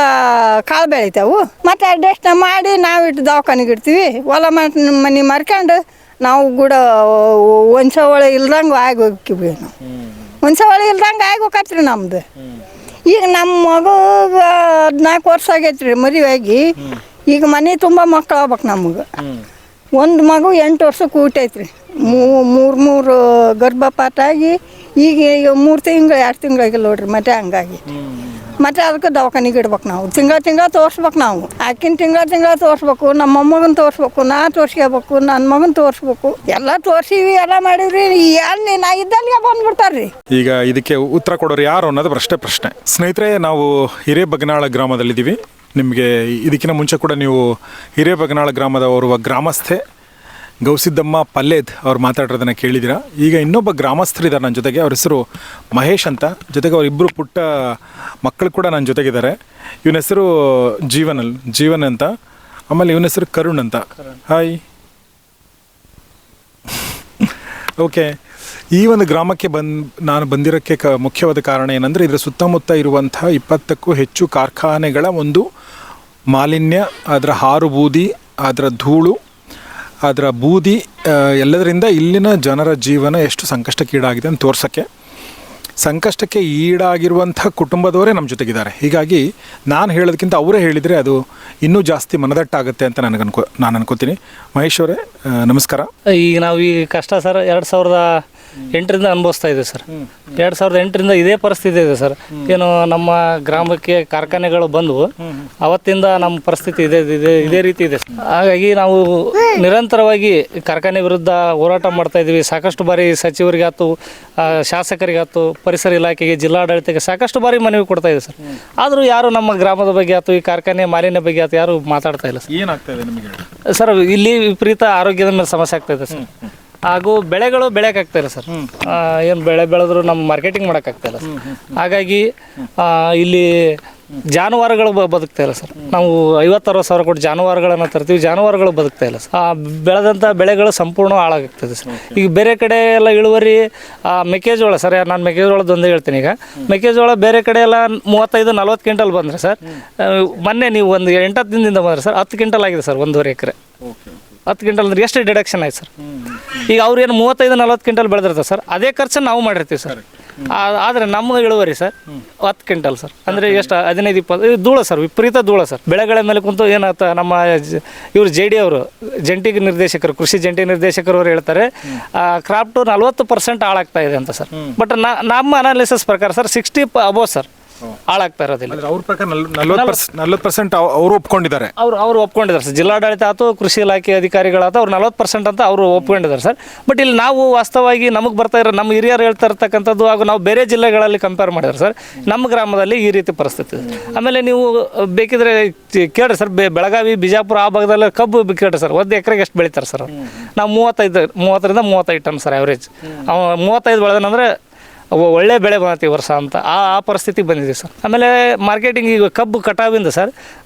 ಕಾಳು ಬೆಳಿತಾವು. ಮತ್ತು ಅಡ್ಜಸ್ಟ್ ಮಾಡಿ ನಾವು ಇಟ್ಟು ದವಾಖಾನಿಗೆ ಇಡ್ತೀವಿ. ಹೊಲ ಮನೆ ಮರ್ಕೊಂಡು ನಾವು ಕೂಡ ಒಂದ್ಸವಳೆ ಇಲ್ದಂಗೆ ಆಗಿ ಹೋಗ್ತೀವಿ. ನಾವು ಒಂದ್ಸವಳೆ ಇಲ್ದಂಗೆ ಆಗಿ ಹೋಗತ್ರಿ ನಮ್ದು. ಈಗ ನಮ್ಮ ಮಗುಗೆ 14 ವರ್ಷ ಆಗೈತೆ ರೀ ಮದುವೆ ಆಗಿ. ಈಗ ಮನೆ ತುಂಬ ಮಕ್ಕಳು ಆಗ್ಬೇಕು ನಮಗೆ. ಒಂದು ಮಗು 8 ವರ್ಷಕ್ಕೆ ಊಟೈತ್ರಿ. 3 ಗರ್ಭಪಾತ ಆಗಿ ಈಗ 3 ತಿಂಗಳು 2 ತಿಂಗಳಾಗಿಲ್ಲ ನೋಡ್ರಿ. ಮತ್ತೆ ಹಂಗಾಗಿ ಮತ್ತೆ ಅದಕ್ಕೆ ದವಾಖಾನಿಗೆ ಇಡ್ಬೇಕು ನಾವು. ತಿಂಗಳ ತೋರಿಸ್ಬೇಕು ನಾವು. ಆಕಿನ ತಿಂಗಳ ತೋರಿಸ್ಬೇಕು, ನಮ್ಮ ಮೊಮ್ಮಗನ ತೋರಿಸ್ಬೇಕು, ನಾ ತೋರಿಸ್ಕೋಬೇಕು, ನನ್ನ ಮಗನ ತೋರಿಸ್ಬೇಕು. ಎಲ್ಲ ತೋರಿಸಿವಿ, ಎಲ್ಲ ಮಾಡಿವ್ರಿ. ಅಲ್ಲಿ ನಾ ಇದ್ದಲ್ಲಿಗೆ ಬಂದ್ಬಿಡ್ತಾರ್ರಿ. ಈಗ ಇದಕ್ಕೆ ಉತ್ತರ ಕೊಡೋರು ಯಾರು ಅನ್ನೋದು ಪ್ರಶ್ನೆ. ಸ್ನೇಹಿತರೆ, ನಾವು ಹಿರೇಬಗ್ನಾಳ ಗ್ರಾಮದಲ್ಲಿದ್ದೀವಿ. ನಿಮಗೆ ಇದಕ್ಕಿಂತ ಮುಂಚೆ ಕೂಡ ನೀವು ಹಿರೇಬಗ್ನಾಳ ಗ್ರಾಮದ ಓರ್ವ ಗ್ರಾಮಸ್ಥೆ ಗೌಸಿದ್ದಮ್ಮ ಪಲ್ಲೇದ್ ಅವ್ರು ಮಾತಾಡೋದನ್ನು ಕೇಳಿದ್ದೀರಾ. ಈಗ ಇನ್ನೊಬ್ಬ ಗ್ರಾಮಸ್ಥರಿದ್ದಾರೆ ನನ್ನ ಜೊತೆಗೆ. ಅವ್ರ ಹೆಸರು ಮಹೇಶ್ ಅಂತ. ಜೊತೆಗೆ ಅವರಿಬ್ಬರು ಪುಟ್ಟ ಮಕ್ಕಳು ಕೂಡ ನನ್ನ ಜೊತೆಗಿದ್ದಾರೆ. ಇವನ ಹೆಸರು ಜೀವನ್ ಅಂತ. ಆಮೇಲೆ ಇವನ ಹೆಸರು ಕರುಣ್ ಅಂತ. ಹಾಯ್. ಓಕೆ, ಈ ಒಂದು ಗ್ರಾಮಕ್ಕೆ ನಾನು ಬಂದಿರೋಕ್ಕೆ ಮುಖ್ಯವಾದ ಕಾರಣ ಏನಂದರೆ, ಇದರ ಸುತ್ತಮುತ್ತ ಇರುವಂಥ 20ಕ್ಕೂ ಹೆಚ್ಚು ಕಾರ್ಖಾನೆಗಳ ಒಂದು ಮಾಲಿನ್ಯ, ಅದರ ಹಾರು ಬೂದಿ, ಅದರ ಧೂಳು, ಅದರ ಬೂದಿ ಎಲ್ಲದರಿಂದ ಇಲ್ಲಿನ ಜನರ ಜೀವನ ಎಷ್ಟು ಸಂಕಷ್ಟಕ್ಕೀಡಾಗಿದೆ ಅಂತ ತೋರ್ಸೋಕ್ಕೆ, ಸಂಕಷ್ಟಕ್ಕೆ ಈಡಾಗಿರುವಂಥ ಕುಟುಂಬದವರೇ ನಮ್ಮ ಜೊತೆಗಿದ್ದಾರೆ. ಹೀಗಾಗಿ ನಾನು ಹೇಳೋದಕ್ಕಿಂತ ಅವರೇ ಹೇಳಿದರೆ ಅದು ಇನ್ನೂ ಜಾಸ್ತಿ ಮನದಟ್ಟಾಗುತ್ತೆ ಅಂತ ನಾನು ಅನ್ಕೋತೀನಿ. ಮಹೇಶ್ ಅವರೇ ನಮಸ್ಕಾರ. ಈಗ ನಾವು ಈ ಕಷ್ಟ ಸರ್ 2008ರಿಂದ ಅನುಭವಿಸ್ತಾ ಇದ್ದೀವಿ ಸರ್. 2008ರಿಂದ ಇದೇ ಪರಿಸ್ಥಿತಿ ಇದೆ ಸರ್. ಏನು ನಮ್ಮ ಗ್ರಾಮಕ್ಕೆ ಕಾರ್ಖಾನೆಗಳು ಬಂದವು, ಅವತ್ತಿಂದ ನಮ್ಮ ಪರಿಸ್ಥಿತಿ ಇದೇ ರೀತಿ ಇದೆ. ಹಾಗಾಗಿ ನಾವು ನಿರಂತರವಾಗಿ ಕಾರ್ಖಾನೆ ವಿರುದ್ಧ ಹೋರಾಟ ಮಾಡ್ತಾ ಇದ್ದೀವಿ. ಸಾಕಷ್ಟು ಬಾರಿ ಸಚಿವರಿಗಾಯ್ತು, ಶಾಸಕರಿಗಾಯ್ತು, ಪರಿಸರ ಇಲಾಖೆಗೆ, ಜಿಲ್ಲಾಡಳಿತಕ್ಕೆ ಸಾಕಷ್ಟು ಬಾರಿ ಮನವಿ ಕೊಡ್ತಾ ಇದೆ ಸರ್. ಆದರೂ ಯಾರು ನಮ್ಮ ಗ್ರಾಮದ ಬಗ್ಗೆ ಆಯ್ತು, ಈ ಕಾರ್ಖಾನೆ ಮಾಲಿನ್ಯ ಬಗ್ಗೆ ಆಯ್ತು ಯಾರು ಮಾತಾಡ್ತಾ ಇಲ್ಲ ಸರ್. ಏನಾಗ್ತಾ ಇದೆ ನಿಮಗೆ ಸರ್? ಇಲ್ಲಿ ವಿಪರೀತ ಆರೋಗ್ಯದ ಮೇಲೆ ಸಮಸ್ಯೆ ಆಗ್ತಾ ಇದೆ ಸರ್. ಹಾಗೂ ಬೆಳೆಗಳು ಬೆಳೆಯೋಕ್ಕಾಗ್ತಾಯಿಲ್ಲ ಸರ್. ಏನು ಬೆಳೆ ಬೆಳೆದ್ರು ನಮ್ಮ ಮಾರ್ಕೆಟಿಂಗ್ ಮಾಡೋಕ್ಕಾಗ್ತಾಯಿಲ್ಲ ಸರ್. ಹಾಗಾಗಿ ಇಲ್ಲಿ ಜಾನುವಾರುಗಳು ಬದುಕ್ತಾ ಇಲ್ಲ ಸರ್. ನಾವು 50-60 ಸಾವಿರ ಕೊಟ್ಟು ಜಾನುವಾರುಗಳನ್ನು ತರ್ತೀವಿ, ಜಾನುವಾರುಗಳು ಬದುಕ್ತಾ ಇಲ್ಲ ಸರ್. ಬೆಳೆದಂಥ ಬೆಳೆಗಳು ಸಂಪೂರ್ಣ ಹಾಳಾಗ್ತದೆ ಸರ್. ಈಗ ಬೇರೆ ಕಡೆ ಎಲ್ಲ ಇಳುವರಿ ಮೆಕ್ಕೆಜೋಳ ಸರ್, ನಾನು ಮೆಕ್ಕೆಜೋಳದೊಂದೇ ಹೇಳ್ತೀನಿ. ಈಗ ಮೆಕ್ಕೆಜೋಳ ಬೇರೆ ಕಡೆ ಎಲ್ಲ 35-40 ಕ್ವಿಂಟಲ್ ಬಂದರೆ ಸರ್, ಮೊನ್ನೆ ನೀವು ಒಂದು 8-10 ದಿನದಿಂದ ಬಂದರೆ ಸರ್ 10 ಕ್ವಿಂಟಲ್ ಆಗಿದೆ ಸರ್. 1.5 ಎಕರೆ 10 ಕ್ವಿಂಟಲ್ ಅಂದ್ರೆ ಎಷ್ಟು ಡಿಡಕ್ಷನ್ ಆಯ್ತು ಸರ್? ಈಗ ಅವ್ರು ಏನು 35-40 ಕ್ವಿಂಟಲ್ ಬೆಳೆದಿರ್ತಾರೆ ಸರ್, ಅದೇ ಖರ್ಚನ್ನು ನಾವು ಮಾಡಿರ್ತೀವಿ ಸರ್. ಆದರೆ ನಮ್ಮ ಇಳುವರಿ ಸರ್ 10 ಕ್ವಿಂಟಲ್ ಸರ್. ಅಂದರೆ ಎಷ್ಟು 15-20 ಧೂಳ ಸರ್, ವಿಪರೀತ ಧೂಳ ಸರ್. ಬೆಳೆಗಳ ಮೇಲೆ ಕುಂತು ಏನಾಯ್ತು, ನಮ್ಮ ಇವರು JD ಅವರು ಜಂಟಿ ನಿರ್ದೇಶಕರು, ಕೃಷಿ ಜಂಟಿ ನಿರ್ದೇಶಕರು ಅವರು ಹೇಳ್ತಾರೆ ಕ್ರಾಪ್ಟು 40% ಹಾಳಾಗ್ತಾ ಇದೆ ಅಂತ ಸರ್. ಬಟ್ ನಮ್ಮ ಅನಾಲಿಸಿಸ್ ಪ್ರಕಾರ ಸರ್ 60 ಅಬೋವ್ ಸರ್ ಹಾಳಾಗ್ತಾ ಇರೋದಿಲ್ಲ. ಅವ್ರ ಪ್ರಕಾರ 40% ಅವರು ಒಪ್ಕೊಂಡಿದ್ದಾರೆ. ಅವ್ರು ಒಪ್ಕೊಂಡಿದ್ದಾರೆ ಸರ್. ಜಿಲ್ಲಾಡಳಿತ ಆಯ್ತು, ಕೃಷಿ ಇಲಾಖೆ ಅಧಿಕಾರಿಗಳಾಯ್ತು, ಅವ್ರು 40% ಅಂತ ಅವರು ಒಪ್ಕೊಂಡಿದ್ದಾರೆ ಸರ್. ಬಟ್ ಇಲ್ಲಿ ನಾವು ವಾಸ್ತವವಾಗಿ ನಮಗೆ ಬರ್ತಾ ಇರೋ ನಮ್ಮ ಹಿರಿಯರು ಹೇಳ್ತಾ ಇರ್ತಕ್ಕಂಥದ್ದು ಹಾಗೂ ನಾವು ಬೇರೆ ಜಿಲ್ಲೆಗಳಲ್ಲಿ ಕಂಪೇರ್ ಮಾಡಿದ್ರೆ ಸರ್, ನಮ್ಮ ಗ್ರಾಮದಲ್ಲಿ ಈ ರೀತಿ ಪರಿಸ್ಥಿತಿ ಇದೆ. ಆಮೇಲೆ ನೀವು ಬೇಕಿದ್ರೆ ಕೇಳ್ರಿ ಸರ್, ಬೆಳಗಾವಿ, ಬಿಜಾಪುರ ಆ ಭಾಗದಲ್ಲಿ ಕಬ್ಬು ಕೇಳ್ರಿ ಸರ್, 1 ಎಕರೆಗೆ ಎಷ್ಟು ಬೆಳಿತಾರೆ ಸರ್? ನಾವು 30ರಿಂದ 35 ಟನ್ ಸರ್ ಆ್ಯಾವ್ರೇಜ್. 35 ಬೆಳೆದನಂದ್ರೆ ಒಳ್ಳೆ ಬೆಳೆ ಬಂದೈತಿ ವರ್ಷ ಅಂತ ಆ ಪರಿಸ್ಥಿತಿ ಬಂದಿದೆ ಸರ್. ಆಮೇಲೆ ಮಾರ್ಕೆಟಿಂಗ್ ಈಗ ಕಬ್ಬು ಕಟಾವಿಂದ ಸರ್,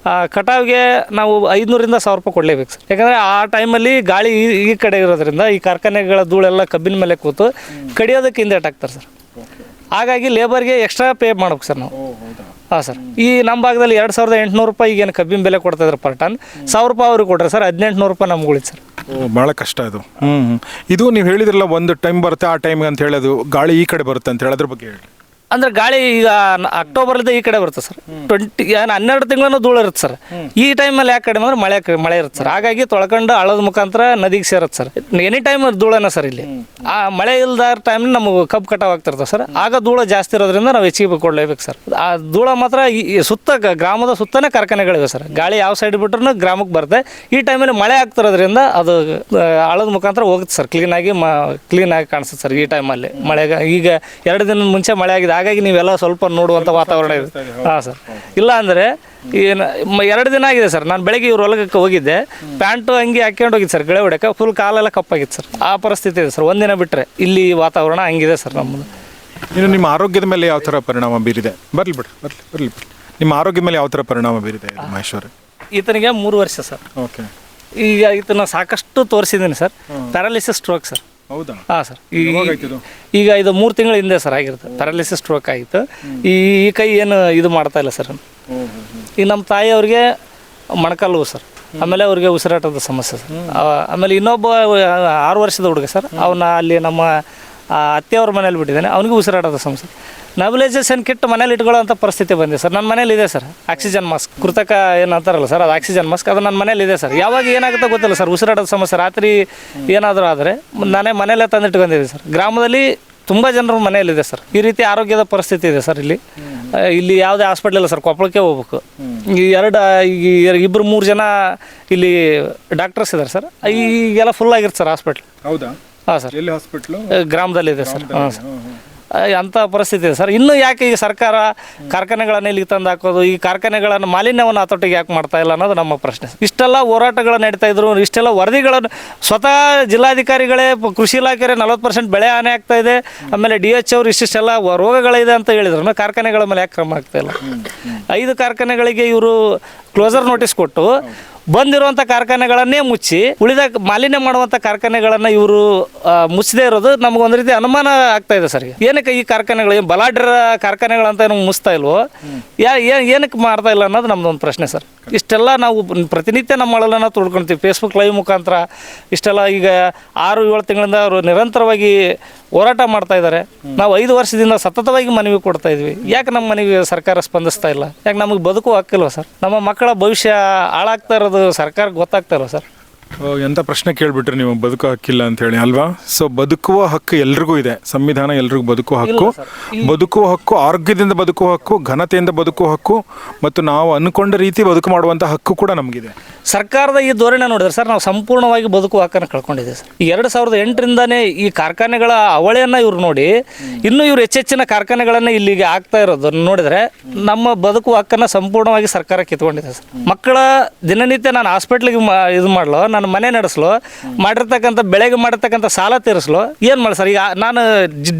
ಕಟಾವಿಗೆ ನಾವು 500ರಿಂದ 1000 ರೂಪಾಯಿ ಕೊಡಲೇಬೇಕು ಸರ್. ಯಾಕಂದರೆ ಆ ಟೈಮಲ್ಲಿ ಗಾಳಿ ಈ ಕಡೆ ಇರೋದ್ರಿಂದ ಈ ಕಾರ್ಖಾನೆಗಳ ಧೂಳೆಲ್ಲ ಕಬ್ಬಿನ ಮೇಲೆ ಕೂತು ಕಡಿಯೋದಕ್ಕೆ ಹಿಂದೇಟಾಗ್ತಾರೆ ಸರ್. ಹಾಗಾಗಿ ಲೇಬರ್ಗೆ ಎಕ್ಸ್ಟ್ರಾ ಪೇ ಮಾಡ್ಬೇಕು ಸರ್ ನಾವು. ಹಾಂ ಸರ್. ಈ ನಮ್ಮ ಭಾಗದಲ್ಲಿ 2800 ರೂಪಾಯಿ ಈಗೇನು ಕಬ್ಬಿನ ಬೆಲೆ ಕೊಡ್ತಾಯಿದ್ರು ಪರ್ ಟನ್, 1000 ರೂಪಾಯಿ ಅವ್ರಿಗೆ ಕೊಟ್ಟರೆ ಸರ್ 1800 ರೂಪಾಯಿ ನಮ್ಗೆ ಉಳಿತು ಸರ್. ಭಾಳ ಕಷ್ಟ ಇದು. ಇದು ನೀವು ಹೇಳಿದ್ರಲ್ಲ, ಒಂದು ಟೈಮ್ ಬರುತ್ತೆ ಆ ಟೈಮ್ಗೆ ಅಂತ ಹೇಳೋದು, ಗಾಳಿ ಈ ಕಡೆ ಬರುತ್ತೆ ಅಂತ ಹೇಳೋದ್ರ ಬಗ್ಗೆ ಹೇಳಿ. ಅಂದ್ರೆ ಗಾಳಿ ಈಗ ಅಕ್ಟೋಬರ್ಲಿಂದ ಈ ಕಡೆ ಬರುತ್ತೆ ಸರ್. 12 ತಿಂಗಳೂ ಧೂಳು ಇರುತ್ತೆ ಸರ್. ಈ ಟೈಮಲ್ಲಿ ಯಾಕೆ ಕಡಿಮೆ ಅಂದ್ರೆ ಮಳೆ ಇರುತ್ತೆ ಸರ್. ಹಾಗಾಗಿ ತೊಳ್ಕೊಂಡು ಹಳ್ಳದ ಮುಖಾಂತರ ನದಿಗೆ ಸೇರುತ್ತೆ ಸರ್. ಎನಿ ಟೈಮ್ ಧೂಳನ ಸರ್ ಇಲ್ಲಿ. ಆ ಮಳೆ ಇಲ್ದ ಟೈಮ್ ನಮಗೆ ಕಬ್ಬು ಕಟಾವು ಆಗ್ತಿರ್ತದೆ ಸರ್. ಆಗ ಧೂಳು ಜಾಸ್ತಿ ಇರೋದ್ರಿಂದ ನಾವು ಹೆಚ್ಚಿಗೆ ಕೊಡಲೇಬೇಕು ಸರ್. ಆ ಧೂಳ ಮಾತ್ರ ಈ ಸುತ್ತ ಗ್ರಾಮದ ಸುತ್ತನೇ ಕಾರ್ಖಾನೆಗಳಿವೆ ಸರ್. ಗಾಳಿ ಯಾವ ಸೈಡ್ ಬಿಟ್ರೂ ಗ್ರಾಮಕ್ಕೆ ಬರುತ್ತೆ. ಈ ಟೈಮಲ್ಲಿ ಮಳೆ ಆಗ್ತಿರೋದ್ರಿಂದ ಅದು ಹಳ್ಳದ ಮುಖಾಂತರ ಹೋಗುತ್ತೆ ಸರ್. ಕ್ಲೀನಾಗಿ ಕಾಣಿಸುತ್ತೆ ಸರ್. ಈ ಟೈಮಲ್ಲಿ ಮಳೆಗೆ ಈಗ 2 ದಿನದ ಮುಂಚೆ ಮಳೆ ಆಗಿದೆ. ಹಾಗಾಗಿ ನೀವೆಲ್ಲ ಸ್ವಲ್ಪ ನೋಡುವಂಥ ವಾತಾವರಣ ಇದೆ. ಹಾಂ ಸರ್. ಇಲ್ಲ ಅಂದರೆ ಏನು 2 ದಿನ ಆಗಿದೆ ಸರ್. ನಾನು ಬೆಳಗ್ಗೆ ಇವ್ರ ಹೊಲಕ್ಕೆ ಹೋಗಿದ್ದೆ, ಪ್ಯಾಂಟು ಅಂಗಿ ಹಾಕ್ಕೊಂಡು ಹೋಗಿದ್ದು ಸರ್. ಗೆಳೆ ಹೊಡೆಯಕ್ಕೆ ಫುಲ್ ಕಾಲೆಲ್ಲ ಕಪ್ಪಾಗಿತ್ತು ಸರ್. ಆ ಪರಿಸ್ಥಿತಿ ಇದೆ ಸರ್. ಒಂದಿನ ಬಿಟ್ಟರೆ ಇಲ್ಲಿ ವಾತಾವರಣ ಹಂಗಿದೆ ಸರ್ ನಮ್ಮದು. ಇನ್ನು ನಿಮ್ಮ ಆರೋಗ್ಯದ ಮೇಲೆ ಯಾವ ಥರ ಪರಿಣಾಮ ಬೀರಿದೆ? ಬರಲಿ ನಿಮ್ಮ ಆರೋಗ್ಯದ ಮೇಲೆ ಯಾವ ಥರ ಪರಿಣಾಮ ಬೀರಿದೆ ಮಹೇಶ್ವರ? ಈತನಿಗೆ 3 ವರ್ಷ ಸರ್. ಓಕೆ. ಈಗ ಈತನ ಸಾಕಷ್ಟು ತೋರಿಸಿದ್ದೀನಿ ಸರ್. Paralysis stroke sir. ಹೌದಾ? ಹಾಂ ಸರ್. ಈಗ ಇದು 3 ತಿಂಗಳ ಹಿಂದೆ ಸರ್ ಆಗಿರುತ್ತೆ. ಪ್ಯಾರಾಲಿಸಿಸ್ ಸ್ಟ್ರೋಕ್ ಆಗಿತ್ತು. ಈ ಕೈ ಏನು ಇದು ಮಾಡ್ತಾ ಇಲ್ಲ ಸರ್. ಈಗ ನಮ್ಮ ತಾಯಿಯವ್ರಿಗೆ ಮೊಣಕಾಲು ಸರ್. ಆಮೇಲೆ ಅವ್ರಿಗೆ ಉಸಿರಾಟದ ಸಮಸ್ಯೆ ಸರ್. ಆಮೇಲೆ ಇನ್ನೊಬ್ಬ 6 ವರ್ಷದ ಹುಡುಗ ಸರ್, ಅವನ್ನ ಅಲ್ಲಿ ನಮ್ಮ ಅತ್ತೆಯವ್ರ ಮನೇಲಿ ಬಿಟ್ಟಿದ್ದಾನೆ. ಅವನಿಗೂ ಉಸಿರಾಟದ ಸಮಸ್ಯೆ. ನೆಬುಲೈಸೇಷನ್ ಕಿಟ್ ಮನೇಲಿ ಇಟ್ಕೊಳ್ಳೋಂಥ ಪರಿಸ್ಥಿತಿ ಬಂದಿದೆ ಸರ್. ನನ್ನ ಮನೇಲಿ ಇದೆ ಸರ್ ಆಕ್ಸಿಜನ್ ಮಾಸ್ಕ್, ಕೃತಕ ಏನು ಅಂತಾರಲ್ಲ ಸರ್, ಅದು ಆಕ್ಸಿಜನ್ ಮಾಸ್ಕ್, ಅದು ನನ್ನ ಮನೇಲಿ ಇದೆ ಸರ್. ಯಾವಾಗ ಏನಾಗುತ್ತೆ ಗೊತ್ತಿಲ್ಲ ಸರ್. ಉಸಿರಾಟದ ಸಮಸ್ಯೆ ರಾತ್ರಿ ಏನಾದರೂ ಆದರೆ ನಾನೇ ಮನೇಲೇ ತಂದಿಟ್ಕೊಂಡಿದ್ದೆ ಸರ್. ಗ್ರಾಮದಲ್ಲಿ ತುಂಬ ಜನರ ಮನೆಯಲ್ಲಿದೆ ಸರ್. ಈ ರೀತಿ ಆರೋಗ್ಯದ ಪರಿಸ್ಥಿತಿ ಇದೆ ಸರ್. ಇಲ್ಲಿ ಯಾವುದೇ ಹಾಸ್ಪಿಟ್ಲ್ ಇಲ್ಲ ಸರ್. ಕೊಪ್ಪಳಕ್ಕೆ ಹೋಗ್ಬೇಕು. ಈ 2-3 ಜನ ಇಲ್ಲಿ ಡಾಕ್ಟರ್ಸ್ ಇದ್ದಾರೆ ಸರ್. ಈಗೆಲ್ಲ ಫುಲ್ ಆಗಿರುತ್ತೆ ಸರ್ ಹಾಸ್ಪಿಟ್ಲ್. ಹೌದಾ? ಹಾಂ ಸರ್. ಎಲ್ಲಿ ಹಾಸ್ಪಿಟ್ಲು? ಗ್ರಾಮದಲ್ಲಿದೆ ಸರ್. ಹಾಂ ಸರ್. ಅಂಥ ಪರಿಸ್ಥಿತಿ ಇದೆ ಸರ್. ಇನ್ನೂ ಯಾಕೆ ಈ ಸರ್ಕಾರ ಕಾರ್ಖಾನೆಗಳನ್ನು ಇಲ್ಲಿಗೆ ತಂದು ಹಾಕೋದು, ಈ ಕಾರ್ಖಾನೆಗಳನ್ನು ಮಾಲಿನ್ಯವನ್ನು ಹತೋಟಿಗೆ ಯಾಕೆ ಮಾಡ್ತಾ ಇಲ್ಲ ಅನ್ನೋದು ನಮ್ಮ ಪ್ರಶ್ನೆ. ಇಷ್ಟೆಲ್ಲ ಹೋರಾಟಗಳು ನಡೀತಾ ಇದ್ರು, ಇಷ್ಟೆಲ್ಲ ವರದಿಗಳನ್ನು ಸ್ವತಃ ಜಿಲ್ಲಾಧಿಕಾರಿಗಳೇ, ಕೃಷಿ ಇಲಾಖೆ 40% ಬೆಳೆ ಹಾನಿ ಆಗ್ತಾ ಇದೆ, ಆಮೇಲೆ DH ಅವರು ಇಷ್ಟಿಷ್ಟೆಲ್ಲ ರೋಗಗಳಿದೆ ಅಂತ ಹೇಳಿದ್ರು, ಕಾರ್ಖಾನೆಗಳ ಮೇಲೆ ಯಾಕೆ ಕ್ರಮ ಆಗ್ತಾ ಇಲ್ಲ? 5 ಕಾರ್ಖಾನೆಗಳಿಗೆ ಇವರು ಕ್ಲೋಸರ್ ನೋಟಿಸ್ ಕೊಟ್ಟು ಬಂದಿರುವಂಥ ಕಾರ್ಖಾನೆಗಳನ್ನೇ ಮುಚ್ಚಿ ಉಳಿದ ಮಾಲಿನ್ಯ ಮಾಡುವಂಥ ಕಾರ್ಖಾನೆಗಳನ್ನು ಇವರು ಮುಚ್ಚದೇ ಇರೋದು ನಮಗೊಂದು ರೀತಿ ಅನುಮಾನ ಆಗ್ತಾ ಇದೆ ಸರ್. ಏನು ಏನಕ್ಕೆ ಈ ಕಾರ್ಖಾನೆಗಳು ಏನು ಬಲಾಢ್ಯರ ಕಾರ್ಖಾನೆಗಳಂತ ಏನು ಮುಗಿಸ್ತಾ ಇಲ್ವೋ ಏನಕ್ಕೆ ಮಾಡ್ತಾ ಇಲ್ಲ ಅನ್ನೋದು ನಮ್ದೊಂದು ಪ್ರಶ್ನೆ ಸರ್. ಇಷ್ಟೆಲ್ಲ ನಾವು ಪ್ರತಿನಿತ್ಯ ನಮ್ಮ ಅಳಲನ್ನ ತೊಡ್ಕೊಳ್ತೀವಿ ಫೇಸ್ಬುಕ್ ಲೈವ್ ಮುಖಾಂತರ. ಇಷ್ಟೆಲ್ಲ ಈಗ 6-7 ತಿಂಗಳಿಂದ ಅವರು ನಿರಂತರವಾಗಿ ಹೋರಾಟ ಮಾಡ್ತಾ ಇದ್ದಾರೆ. ನಾವು 5 ವರ್ಷದಿಂದ ಸತತವಾಗಿ ಮನವಿ ಕೊಡ್ತಾ ಇದ್ವಿ. ಯಾಕೆ ನಮ್ಮ ಮನವಿ ಸರ್ಕಾರ ಸ್ಪಂದಿಸ್ತಾ ಇಲ್ಲ? ಯಾಕೆ ನಮಗೆ ಬದುಕು ಹಕ್ಕಿಲ್ವ ಸರ್? ನಮ್ಮ ಮಕ್ಕಳ ಭವಿಷ್ಯ ಹಾಳಾಗ್ತಾ ಇರೋದು ಸರ್ಕಾರಕ್ಕೆ ಗೊತ್ತಾಗ್ತಾ ಇಲ್ವ ಸರ್? ಎಂಥ ಪ್ರಶ್ನೆ ಕೇಳಿಬಿಟ್ರಿ ನೀವು, ಬದುಕೋ ಹಕ್ಕಿಲ್ಲ ಅಂತ ಹೇಳಿ ಅಲ್ವಾ? ಸೊ ಬದುಕುವ ಹಕ್ಕು ಎಲ್ರಿಗೂ ಇದೆ. ಸಂವಿಧಾನ ಎಲ್ರಿಗೂ ಬದುಕುವ ಹಕ್ಕು, ಬದುಕುವ ಹಕ್ಕು, ಆರೋಗ್ಯದಿಂದ ಬದುಕುವ ಹಕ್ಕು, ಘನತೆಯಿಂದ ಬದುಕುವ ಹಕ್ಕು ಮತ್ತು ನಾವು ಅಂದ್ಕೊಂಡ ರೀತಿ ಬದುಕು ಮಾಡುವಂಥ ಹಕ್ಕು ಕೂಡ ನಮಗಿದೆ. ಸರ್ಕಾರದ ಈ ಧೋರಣೆ ನೋಡಿದ್ರೆ ಸರ್ ನಾವು ಸಂಪೂರ್ಣವಾಗಿ ಬದುಕುವ ಹಕ್ಕನ್ನು ಕಳ್ಕೊಂಡಿದ್ದೀವಿ ಸರ್. ಈ 2008ರಿಂದನೇ ಈ ಕಾರ್ಖಾನೆಗಳ ಅವಳಿಯನ್ನು ಇವ್ರು ನೋಡಿ ಇನ್ನೂ ಇವ್ರು ಹೆಚ್ಚೆಚ್ಚಿನ ಕಾರ್ಖಾನೆಗಳನ್ನು ಇಲ್ಲಿಗೆ ಆಗ್ತಾ ಇರೋದನ್ನು ನೋಡಿದ್ರೆ ನಮ್ಮ ಬದುಕುವ ಹಕ್ಕನ್ನು ಸಂಪೂರ್ಣವಾಗಿ ಸರ್ಕಾರ ಕಿತ್ಕೊಂಡಿದೆ ಸರ್. ಮಕ್ಕಳ ದಿನನಿತ್ಯ ನಾನು ಹಾಸ್ಪಿಟ್ಲಿಗೆ ಇದು ಮಾಡಲು, ನಾನು ಮನೆ ನಡೆಸಲು, ಮಾಡಿರ್ತಕ್ಕಂಥ ಬೆಳೆಗೆ ಮಾಡಿರ್ತಕ್ಕಂಥ ಸಾಲ ತೀರಿಸಲು ಏನು ಮಾಡಿ ಸರ್? ಈಗ ನಾನು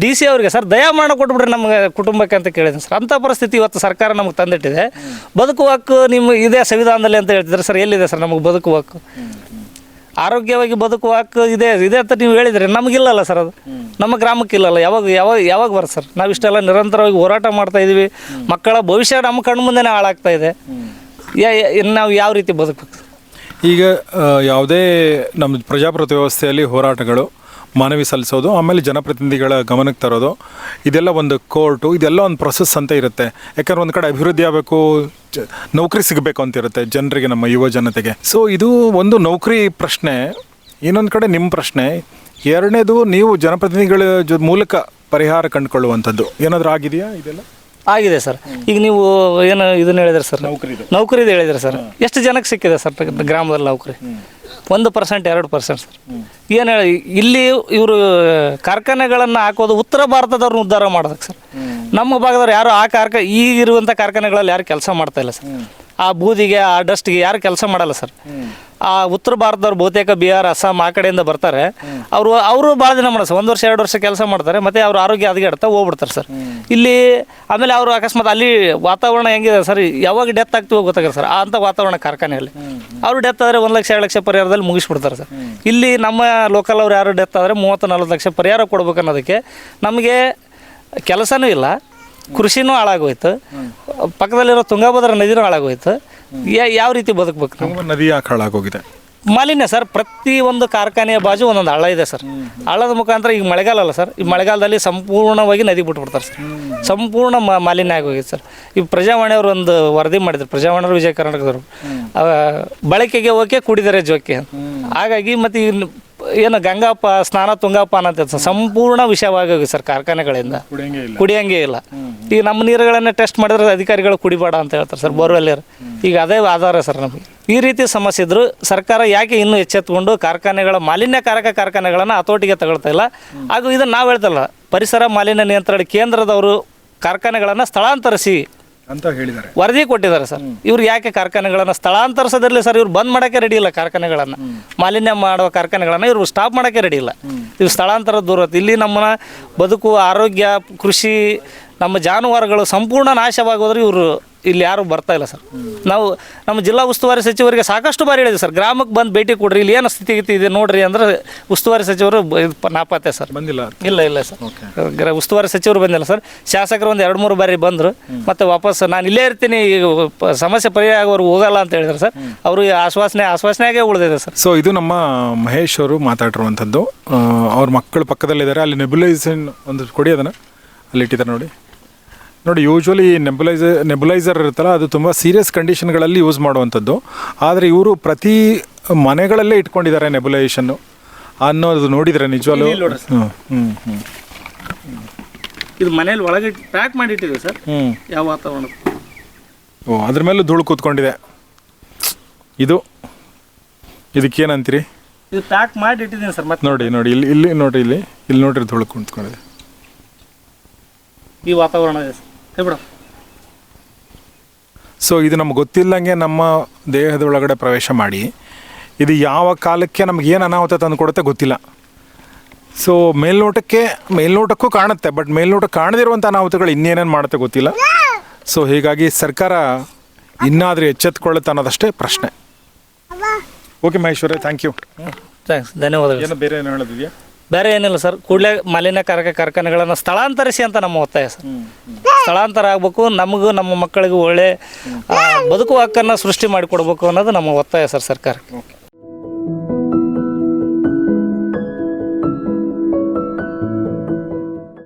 DC ಅವರಿಗೆ ಸರ್ ದಯ ಮಾಡಿಕೊಟ್ಬಿಟ್ರೆ ನಮ್ಮ ಕುಟುಂಬಕ್ಕೆ ಅಂತ ಕೇಳಿದ್ದೀನಿ ಸರ್. ಅಂಥ ಪರಿಸ್ಥಿತಿ ಇವತ್ತು ಸರ್ಕಾರ ನಮಗೆ ತಂದಿಟ್ಟಿದೆ. ಬದುಕುವ ಹಕ್ಕು ನಿಮ್ಮ ಇದೇ ಸಂವಿಧಾನದಲ್ಲಿ ಅಂತ ಹೇಳ್ತಿದ್ರೆ ಸರ್, ಎಲ್ಲಿದೆ ಸರ್ ನಮಗೆ ಬದುಕುವ ಹಕ್ಕು? ಆರೋಗ್ಯವಾಗಿ ಬದುಕುವ ಹಕ್ಕು ಇದೆ ಅಂತ ನೀವು ಹೇಳಿದ್ರಿ, ನಮಗಿಲ್ಲಲ್ಲ ಸರ್. ಅದು ನಮ್ಮ ಗ್ರಾಮಕ್ಕೆ ಇಲ್ಲಲ್ಲ. ಯಾವಾಗ ಬರುತ್ತೆ ಸರ್? ನಾವು ಇಷ್ಟೆಲ್ಲ ನಿರಂತರವಾಗಿ ಹೋರಾಟ ಮಾಡ್ತಾ ಇದ್ದೀವಿ. ಮಕ್ಕಳ ಭವಿಷ್ಯ ನಮ್ಮ ಕಣ್ಣು ಮುಂದೆನೇ ಹಾಳಾಗ್ತಾ ಇದೆ. ನಾವು ಯಾವ ರೀತಿ ಬದುಕಬೇಕು? ಈಗ ಯಾವುದೇ ನಮ್ಮ ಪ್ರಜಾಪ್ರಭುತ್ವ ವ್ಯವಸ್ಥೆಯಲ್ಲಿ ಹೋರಾಟಗಳು, ಮನವಿ ಸಲ್ಲಿಸೋದು, ಆಮೇಲೆ ಜನಪ್ರತಿನಿಧಿಗಳ ಗಮನಕ್ಕೆ ತರೋದು, ಇದೆಲ್ಲ ಒಂದು ಕೋರ್ಟು, ಇದೆಲ್ಲ ಒಂದು ಪ್ರೊಸೆಸ್ ಅಂತ ಇರುತ್ತೆ. ಯಾಕಂದ್ರೆ ಒಂದು ಕಡೆ ಅಭಿವೃದ್ಧಿ ಆಗಬೇಕು, ನೌಕರಿ ಸಿಗಬೇಕು ಅಂತ ಇರುತ್ತೆ ಜನರಿಗೆ, ನಮ್ಮ ಯುವ ಜನತೆಗೆ. ಸೊ ಇದು ಒಂದು ನೌಕರಿ ಪ್ರಶ್ನೆ. ಇನ್ನೊಂದು ಕಡೆ ನಿಮ್ಮ ಪ್ರಶ್ನೆ. ಎರಡನೇದು, ನೀವು ಜನಪ್ರತಿನಿಧಿಗಳ ಮೂಲಕ ಪರಿಹಾರ ಕಂಡುಕೊಳ್ಳುವಂಥದ್ದು ಏನಾದರೂ ಆಗಿದೆಯಾ? ಇದೆಲ್ಲ ಆಗಿದೆ ಸರ್. ಈಗ ನೀವು ಏನು ಇದನ್ನು ಹೇಳಿದ್ರೆ ಸರ್, ನೌಕರಿದು ಹೇಳಿದ್ರೆ ಸರ್, ಎಷ್ಟು ಜನಕ್ಕೆ ಸಿಕ್ಕಿದೆ ಸರ್ ಗ್ರಾಮದಲ್ಲಿ ನೌಕರಿ? 1%, 2% ಸರ್. ಏನು ಹೇಳಿ, ಇಲ್ಲಿ ಇವರು ಕಾರ್ಖಾನೆಗಳನ್ನು ಹಾಕೋದು ಉತ್ತರ ಭಾರತದವ್ರನ್ನ ಉದ್ಧಾರ ಮಾಡೋದಕ್ಕೆ ಸರ್. ನಮ್ಮ ಭಾಗದವ್ರು ಯಾರು ಈಗಿರುವಂಥ ಕಾರ್ಖಾನೆಗಳಲ್ಲಿ ಯಾರು ಕೆಲಸ ಮಾಡ್ತಾ ಇಲ್ಲ ಸರ್. ಆ ಬೂದಿಗೆ, ಆ ಡಸ್ಟ್ಗೆ ಯಾರು ಕೆಲಸ ಮಾಡಲ್ಲ ಸರ್. ಆ ಉತ್ತರ ಭಾರತದವ್ರು ಬಹುತೇಕ ಬಿಹಾರ್, ಅಸ್ಸಾಂ ಆ ಕಡೆಯಿಂದ ಬರ್ತಾರೆ. ಅವರು ಭಾಳ ದಿನ ಮಾಡೋದು ಸರ್, 1 ವರ್ಷ 2 ವರ್ಷ ಕೆಲಸ ಮಾಡ್ತಾರೆ. ಮತ್ತು ಅವ್ರ ಆರೋಗ್ಯ ಹದಗೆಡ್ತಾ ಹೋಗ್ಬಿಡ್ತಾರೆ ಸರ್. ಇಲ್ಲಿ ಆಮೇಲೆ ಅವರು ಅಕಸ್ಮಾತ್ ಅಲ್ಲಿ ವಾತಾವರಣ ಹೆಂಗಿದೆ ಸರ್, ಯಾವಾಗ ಡೆತ್ ಆಗ್ತೀವೋ ಗೊತ್ತಾಗಲ್ಲ ಸರ್. ಅಂಥ ವಾತಾವರಣ ಕಾರ್ಖಾನೆಯಲ್ಲಿ ಅವರು ಡೆತ್ ಆದರೆ 1 ಲಕ್ಷ 2 ಲಕ್ಷ ಪರಿಹಾರದಲ್ಲಿ ಮುಗಿಸ್ಬಿಡ್ತಾರೆ ಸರ್. ಇಲ್ಲಿ ನಮ್ಮ ಲೋಕಲ್ ಅವ್ರು ಯಾರು ಡೆತ್ ಆದರೆ 30-40 ಲಕ್ಷ ಪರಿಹಾರ ಕೊಡ್ಬೇಕು ಅನ್ನೋದಕ್ಕೆ ನಮಗೆ ಕೆಲಸನೂ ಇಲ್ಲ, ಕೃಷಿನೂ ಹಾಳಾಗೋಯ್ತು, ಪಕ್ಕದಲ್ಲಿರೋ ತುಂಗಭದ್ರಾ ನದಿನೂ ಹಾಳಾಗೋಯ್ತು. ಯಾವ ರೀತಿ ಬದುಕಬೇಕು? ನದಿ ಯಾಕೆ ಹಾಳಾಗೋಗಿದೆ? ಮಾಲಿನ್ಯ ಸರ್. ಪ್ರತಿ ಒಂದು ಕಾರ್ಖಾನೆಯ ಬಾಜು ಒಂದೊಂದು ಹಳ್ಳ ಇದೆ ಸರ್. ಹಳ್ಳದ ಮುಖಾಂತರ ಈಗ ಮಳೆಗಾಲ ಅಲ್ಲ ಸರ್, ಈ ಮಳೆಗಾಲದಲ್ಲಿ ಸಂಪೂರ್ಣವಾಗಿ ನದಿ ಬಿಟ್ಬಿಡ್ತಾರೆ ಸರ್. ಸಂಪೂರ್ಣ ಮಾಲಿನ್ಯ ಆಗೋಗಿದೆ ಸರ್. ಈ ಪ್ರಜಾವಾಣಿಯವರು ಒಂದು ವರದಿ ಮಾಡಿದ್ರು, ಪ್ರಜಾವಾಣಿಯವರು, ವಿಜಯ ಕರ್ನಾಟಕದವರು, ಬಳಕೆಗೆ ಓಕೆ, ಕುಡಿದರೆ ಜೋಕೆ. ಹಾಗಾಗಿ ಮತ್ತು ಏನು ಗಂಗಾಪ ಸ್ನಾನ ತುಂಗಾಪಾನ ಅಂತ ಸರ್, ಸಂಪೂರ್ಣ ವಿಷಯವಾಗಿ ಹೋಗಿ ಸರ್ ಕಾರ್ಖಾನೆಗಳಿಂದ. ಕುಡಿಯಂಗೆ ಇಲ್ಲ. ಈಗ ನಮ್ಮ ನೀರುಗಳನ್ನೇ ಟೆಸ್ಟ್ ಮಾಡಿದ್ರೆ ಅಧಿಕಾರಿಗಳು ಕುಡಿಬೇಡ ಅಂತ ಹೇಳ್ತಾರೆ ಸರ್, ಬೋರ್ವೆಲ್ಲರ್. ಈಗ ಅದೇ ಆಧಾರ ಸರ್ ನಮಗೆ. ಈ ರೀತಿ ಸಮಸ್ಯೆ ಇದ್ದರೂ ಸರ್ಕಾರ ಯಾಕೆ ಇನ್ನೂ ಎಚ್ಚೆತ್ತುಕೊಂಡು ಮಾಲಿನ್ಯಕಾರಕ ಕಾರ್ಖಾನೆಗಳನ್ನು ಹತೋಟಿಗೆ ತಗೊಳ್ತಾ ಇಲ್ಲ? ಹಾಗೂ ಇದನ್ನು ನಾವು ಹೇಳ್ತಲ್ಲ, ಪರಿಸರ ಮಾಲಿನ್ಯ ನಿಯಂತ್ರಣ ಕೇಂದ್ರದವರು ಕಾರ್ಖಾನೆಗಳನ್ನು ಸ್ಥಳಾಂತರಿಸಿ ಅಂತ ಹೇಳಿದ್ದಾರೆ, ವರದಿ ಕೊಟ್ಟಿದ್ದಾರೆ ಸರ್. ಇವ್ರು ಯಾಕೆ ಕಾರ್ಖಾನೆಗಳನ್ನು ಸ್ಥಳಾಂತರಿಸೋದಿರಲಿ ಸರ್? ಇವ್ರು ಬಂದ್ ಮಾಡೋಕ್ಕೆ ರೆಡಿ ಇಲ್ಲ ಕಾರ್ಖಾನೆಗಳನ್ನು, ಮಾಲಿನ್ಯ ಮಾಡುವ ಕಾರ್ಖಾನೆಗಳನ್ನು ಇವ್ರು ಸ್ಟಾಪ್ ಮಾಡೋಕ್ಕೆ ರೆಡಿ ಇಲ್ಲ. ಇವ್ರು ಸ್ಥಳಾಂತರ ದೂರ. ಇಲ್ಲಿ ನಮ್ಮ ಬದುಕು, ಆರೋಗ್ಯ, ಕೃಷಿ, ನಮ್ಮ ಜಾನುವಾರುಗಳು ಸಂಪೂರ್ಣ ನಾಶವಾಗೋದ್ರೆ ಇವರು ಇಲ್ಲಿ ಯಾರು ಬರ್ತಾ ಇಲ್ಲ ಸರ್. ನಾವು ನಮ್ಮ ಜಿಲ್ಲಾ ಉಸ್ತುವಾರಿ ಸಚಿವರಿಗೆ ಸಾಕಷ್ಟು ಬಾರಿ ಹೇಳಿದ್ವಿ ಸರ್, ಗ್ರಾಮಕ್ಕೆ ಬಂದು ಭೇಟಿ ಕೊಡ್ರಿ, ಇಲ್ಲಿ ಏನು ಸ್ಥಿತಿಗತಿ ಇದೆ ನೋಡ್ರಿ ಅಂದ್ರೆ ಉಸ್ತುವಾರಿ ಸಚಿವರು ನಾಪತ್ತೆ ಸರ್, ಬಂದಿಲ್ಲ. ಇಲ್ಲ ಸರ್, ಉಸ್ತುವಾರಿ ಸಚಿವರು ಬಂದಿಲ್ಲ ಸರ್. ಶಾಸಕರು ಒಂದು 2-3 ಬಾರಿ ಬಂದರು, ಮತ್ತು ವಾಪಸ್ ನಾನು ಇಲ್ಲೇ ಇರ್ತೀನಿ, ಸಮಸ್ಯೆ ಪರಿಹಾರ ಆಗೋರು ಹೋಗಲ್ಲ ಅಂತ ಹೇಳಿದ್ರು ಸರ್. ಅವರು ಆಶ್ವಾಸನೆಯಾಗೇ ಉಳಿದಿದೆ ಸರ್. ಸೊ ಇದು ನಮ್ಮ ಮಹೇಶ್ ಅವರು ಮಾತಾಡಿರುವಂಥದ್ದು. ಅವ್ರ ಮಕ್ಕಳು ಪಕ್ಕದಲ್ಲಿದ್ದಾರೆ. ಅಲ್ಲಿ ನೆಬುಲೈಸೇಷನ್ ಒಂದು ಕೊಡಿ, ಅದನ್ನು ಅಲ್ಲಿ ಇಟ್ಟಿದ್ದಾರೆ ನೋಡಿ. ಯೂಶ್ವಲಿ ನೆಬುಲೈಸರ್ ಇರುತ್ತಲ್ಲ, ಅದು ತುಂಬ ಸೀರಿಯಸ್ ಕಂಡೀಷನ್ಗಳಲ್ಲಿ ಯೂಸ್ ಮಾಡುವಂಥದ್ದು. ಆದರೆ ಇವರು ಪ್ರತಿ ಮನೆಗಳಲ್ಲೇ ಇಟ್ಕೊಂಡಿದ್ದಾರೆ ನೆಬುಲೈಸೇಷನ್ನು ಅನ್ನೋದು ನೋಡಿದರೆ ನಿಜವಾಗ್ಲೂ. ಇದು ಮನೇಲಿ ಒಳಗೆ ಪ್ಯಾಕ್ ಮಾಡಿಟ್ಟಿದೆ ಸರ್. ಯಾವ ವಾತಾವರಣ? ಅದ್ರ ಮೇಲೂ ಧೂಳು ಕೂತ್ಕೊಂಡಿದೆ. ಇದಕ್ಕೇನಂತೀರಿ? ಇದು ಪ್ಯಾಕ್ ಮಾಡಿ ಇಟ್ಟಿದ್ದೀನಿ ಸರ್. ಮತ್ತೆ ನೋಡಿ ಇಲ್ಲಿ ನೋಡ್ರಿ ಧೂಳು ಕೂತ್ಕೊಂಡಿದೆ. ಈ ವಾತಾವರಣ ಇದೆ ಸರ್. ಸೊ ಇದು ನಮ್ಗೆ ಗೊತ್ತಿಲ್ಲಂಗೆ ನಮ್ಮ ದೇಹದ ಒಳಗಡೆ ಪ್ರವೇಶ ಮಾಡಿ ಇದು ಯಾವ ಕಾಲಕ್ಕೆ ನಮಗೇನು ಅನಾಹುತ ತಂದು ಕೊಡುತ್ತೆ ಗೊತ್ತಿಲ್ಲ. ಸೊ ಮೇಲ್ನೋಟಕ್ಕೂ ಕಾಣುತ್ತೆ, ಬಟ್ ಮೇಲ್ನೋಟಕ್ಕೆ ಕಾಣದಿರುವಂಥ ಅನಾಹುತಗಳು ಇನ್ನೇನೇನು ಮಾಡುತ್ತೆ ಗೊತ್ತಿಲ್ಲ. ಸೊ ಹೀಗಾಗಿ ಸರ್ಕಾರ ಇನ್ನಾದರೂ ಎಚ್ಚೆತ್ತುಕೊಳ್ಳುತ್ತೆ ಅನ್ನೋದಷ್ಟೇ ಪ್ರಶ್ನೆ. ಓಕೆ ಮಹೇಶ್ವರೇ, ಥ್ಯಾಂಕ್ ಯು. ಥ್ಯಾಂಕ್ಸ್, ಧನ್ಯವಾದಗಳು. ಬೇರೆ ಏನು ಹೇಳೋದಿದೆಯಾ? ಬೇರೆ ಏನಿಲ್ಲ ಸರ್. ಕೂಡಲೇ ಮಾಲಿನ್ಯಕಾರಕ ಕಾರ್ಖಾನೆಗಳನ್ನು ಸ್ಥಳಾಂತರಿಸಿ ಅಂತ ನಮ್ಮ ಒತ್ತಾಯ ಸರ್. ಸ್ಥಳಾಂತರ ಆಗಬೇಕು, ನಮಗೂ ನಮ್ಮ ಮಕ್ಕಳಿಗೂ ಒಳ್ಳೆ ಬದುಕುವ ಹಕ್ಕನ್ನು ಸೃಷ್ಟಿ ಮಾಡಿಕೊಡ್ಬೇಕು ಅನ್ನೋದು ನಮ್ಮ ಒತ್ತಾಯ ಸರ್ ಸರ್ಕಾರಕ್ಕೆ.